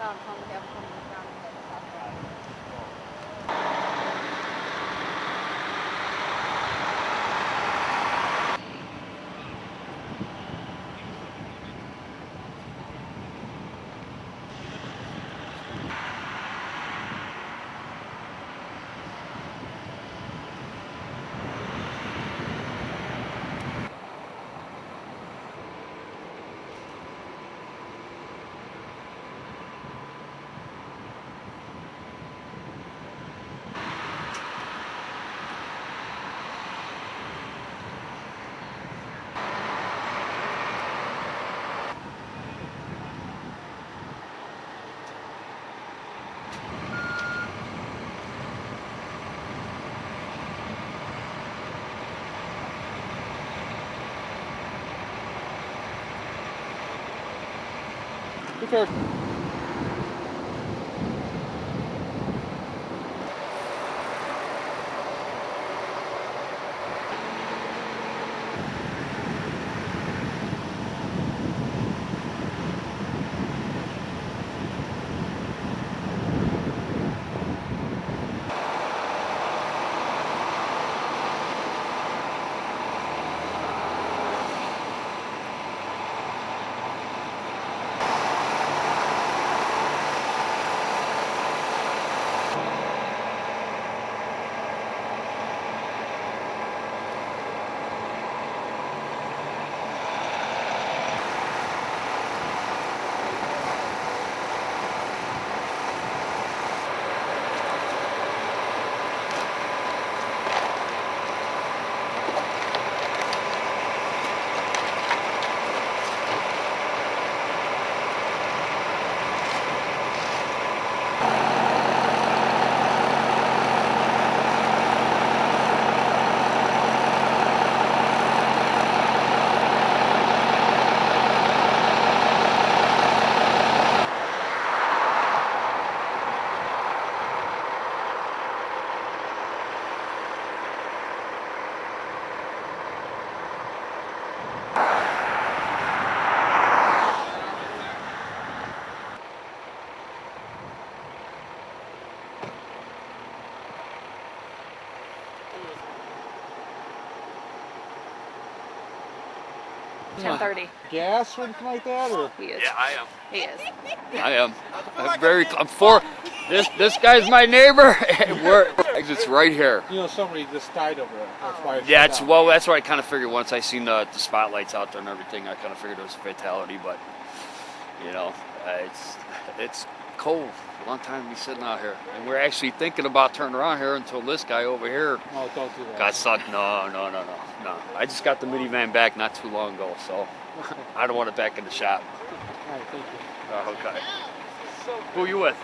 Tom would have come around and talk about it. Prepared. Gas or anything like that, or? He is. Yeah, I am. He is. I am. I'm for this guy's my neighbor, and it's right here. You know, somebody just died over there. That's why. Yeah, that's what I kind of figured once I seen the spotlights out there and everything. I kind of figured it was a fatality, but you know, it's cold. A long time to be sitting out here, and we're actually thinking about turning around here until this guy over here Oh, don't do that. got stuck. No. I just got the minivan back not too long ago, so I don't want it back in the shop. All right, thank you. Okay. Who are you with?